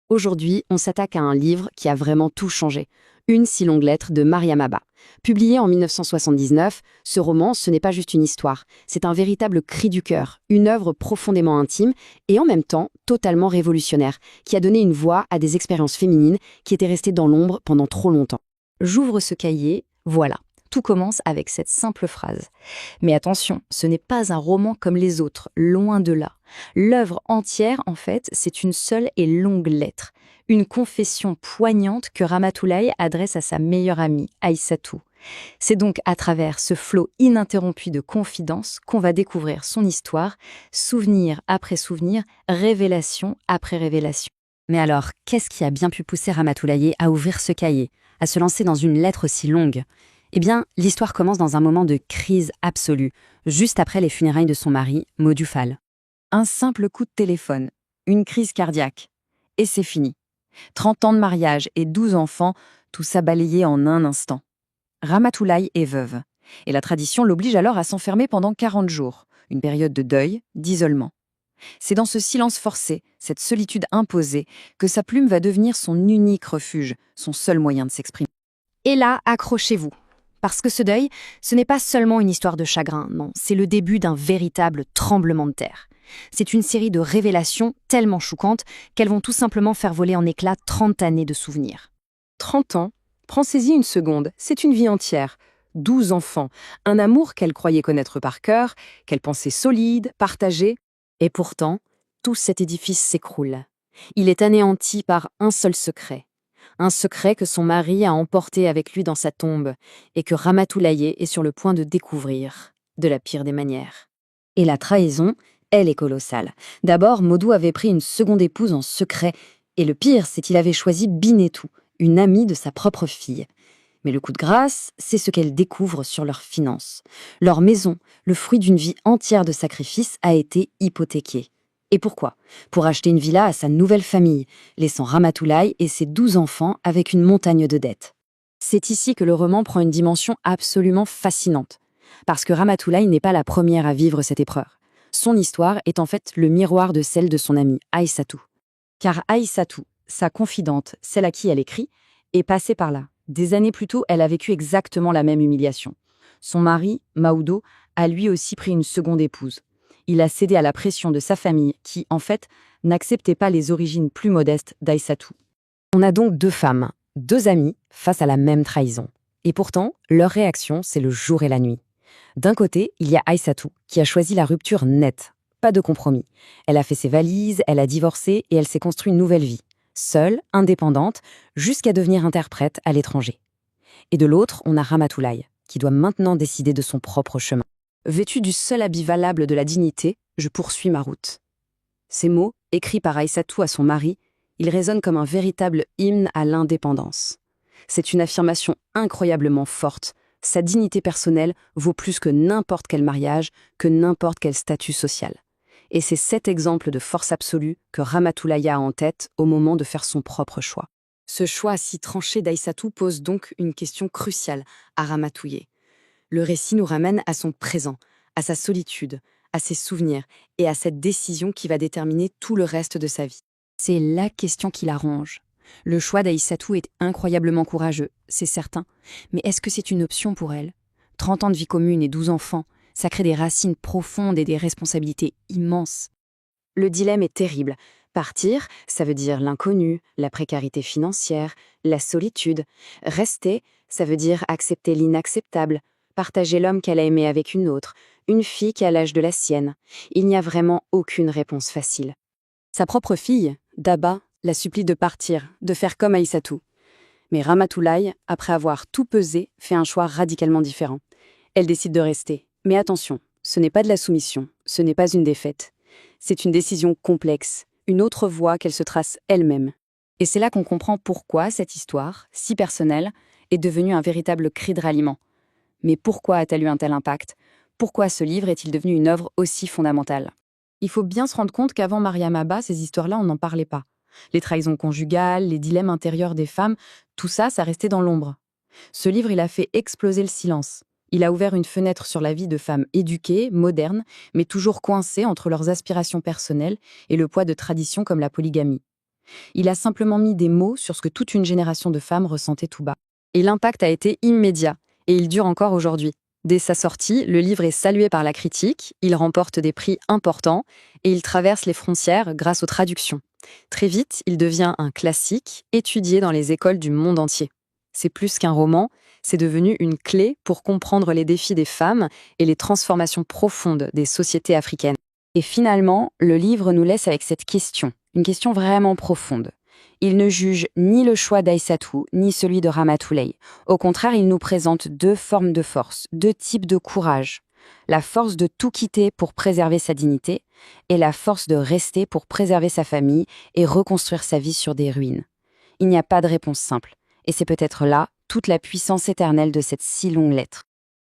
Aujourd'hui, on s'attaque à un livre qui a vraiment tout changé. Une si longue lettre de Mariam Abba. Publié en 1979, ce roman, ce n'est pas juste une histoire, c'est un véritable cri du cœur, une œuvre profondément intime et en même temps totalement révolutionnaire, qui a donné une voix à des expériences féminines qui étaient restées dans l'ombre pendant trop longtemps. J'ouvre ce cahier, voilà. Tout commence avec cette simple phrase. Mais attention, ce n'est pas un roman comme les autres, loin de là. L'œuvre entière, en fait, c'est une seule et longue lettre. Une confession poignante que Ramatoulaye adresse à sa meilleure amie, Aïssatou. C'est donc à travers ce flot ininterrompu de confidences qu'on va découvrir son histoire, souvenir après souvenir, révélation après révélation. Mais alors, qu'est-ce qui a bien pu pousser Ramatoulaye à ouvrir ce cahier, à se lancer dans une lettre aussi longue ? Eh bien, l'histoire commence dans un moment de crise absolue, juste après les funérailles de son mari, Modou Fall. Un simple coup de téléphone, une crise cardiaque, et c'est fini. 30 ans de mariage et 12 enfants, tout ça balayé en un instant. Ramatoulaye est veuve, et la tradition l'oblige alors à s'enfermer pendant 40 jours, une période de deuil, d'isolement. C'est dans ce silence forcé, cette solitude imposée, que sa plume va devenir son unique refuge, son seul moyen de s'exprimer. Et là, accrochez-vous. Parce que ce deuil, ce n'est pas seulement une histoire de chagrin, non, c'est le début d'un véritable tremblement de terre. C'est une série de révélations tellement choquantes qu'elles vont tout simplement faire voler en éclats 30 années de souvenirs. 30 ans, pensez-y une seconde, c'est une vie entière. 12 enfants, un amour qu'elle croyait connaître par cœur, qu'elle pensait solide, partagé. Et pourtant, tout cet édifice s'écroule. Il est anéanti par un seul secret. Un secret que son mari a emporté avec lui dans sa tombe et que Ramatoulaye est sur le point de découvrir, de la pire des manières. Et la trahison, elle est colossale. D'abord, Modou avait pris une seconde épouse en secret, et le pire, c'est qu'il avait choisi Binetou, une amie de sa propre fille. Mais le coup de grâce, c'est ce qu'elle découvre sur leurs finances. Leur maison, le fruit d'une vie entière de sacrifices, a été hypothéquée. Et pourquoi ? Pour acheter une villa à sa nouvelle famille, laissant Ramatoulaye et ses 12 enfants avec une montagne de dettes. C'est ici que le roman prend une dimension absolument fascinante. Parce que Ramatoulaye n'est pas la première à vivre cette épreuve. Son histoire est en fait le miroir de celle de son amie, Aïssatou. Car Aïssatou, sa confidente, celle à qui elle écrit, est passée par là. Des années plus tôt, elle a vécu exactement la même humiliation. Son mari, Maodo, a lui aussi pris une seconde épouse. Il a cédé à la pression de sa famille qui, en fait, n'acceptait pas les origines plus modestes d'Aïssatou. On a donc deux femmes, deux amies, face à la même trahison. Et pourtant, leur réaction, c'est le jour et la nuit. D'un côté, il y a Aïssatou, qui a choisi la rupture nette. Pas de compromis. Elle a fait ses valises, elle a divorcé et elle s'est construit une nouvelle vie. Seule, indépendante, jusqu'à devenir interprète à l'étranger. Et de l'autre, on a Ramatoulaye, qui doit maintenant décider de son propre chemin. Vêtue du seul habit valable de la dignité, je poursuis ma route. Ces mots, écrits par Aïssatou à son mari, ils résonnent comme un véritable hymne à l'indépendance. C'est une affirmation incroyablement forte. Sa dignité personnelle vaut plus que n'importe quel mariage, que n'importe quel statut social. Et c'est cet exemple de force absolue que Ramatoulaye a en tête au moment de faire son propre choix. Ce choix si tranché d'Aïssatou pose donc une question cruciale à Ramatoulaye. Le récit nous ramène à son présent, à sa solitude, à ses souvenirs et à cette décision qui va déterminer tout le reste de sa vie. C'est la question qui la ronge. Le choix d'Aïssatou est incroyablement courageux, c'est certain. Mais est-ce que c'est une option pour elle ? 30 ans de vie commune et 12 enfants, ça crée des racines profondes et des responsabilités immenses. Le dilemme est terrible. Partir, ça veut dire l'inconnu, la précarité financière, la solitude. Rester, ça veut dire accepter l'inacceptable, partager l'homme qu'elle a aimé avec une autre, une fille qui a l'âge de la sienne. Il n'y a vraiment aucune réponse facile. Sa propre fille, Daba, la supplie de partir, de faire comme Aïssatou. Mais Ramatoulaye, après avoir tout pesé, fait un choix radicalement différent. Elle décide de rester. Mais attention, ce n'est pas de la soumission, ce n'est pas une défaite. C'est une décision complexe, une autre voie qu'elle se trace elle-même. Et c'est là qu'on comprend pourquoi cette histoire, si personnelle, est devenue un véritable cri de ralliement. Mais pourquoi a-t-elle eu un tel impact ? Pourquoi ce livre est-il devenu une œuvre aussi fondamentale ? Il faut bien se rendre compte qu'avant Mariam Abba, ces histoires-là, on n'en parlait pas. Les trahisons conjugales, les dilemmes intérieurs des femmes, tout ça, ça restait dans l'ombre. Ce livre, il a fait exploser le silence. Il a ouvert une fenêtre sur la vie de femmes éduquées, modernes, mais toujours coincées entre leurs aspirations personnelles et le poids de traditions comme la polygamie. Il a simplement mis des mots sur ce que toute une génération de femmes ressentait tout bas. Et l'impact a été immédiat, et il dure encore aujourd'hui. Dès sa sortie, le livre est salué par la critique, il remporte des prix importants, et il traverse les frontières grâce aux traductions. Très vite, il devient un classique, étudié dans les écoles du monde entier. C'est plus qu'un roman, c'est devenu une clé pour comprendre les défis des femmes et les transformations profondes des sociétés africaines. Et finalement, le livre nous laisse avec cette question, une question vraiment profonde. Il ne juge ni le choix d'Aïssatou, ni celui de Ramatoulaye. Au contraire, il nous présente deux formes de force, deux types de courage. La force de tout quitter pour préserver sa dignité et la force de rester pour préserver sa famille et reconstruire sa vie sur des ruines. Il n'y a pas de réponse simple. Et c'est peut-être là toute la puissance éternelle de cette si longue lettre.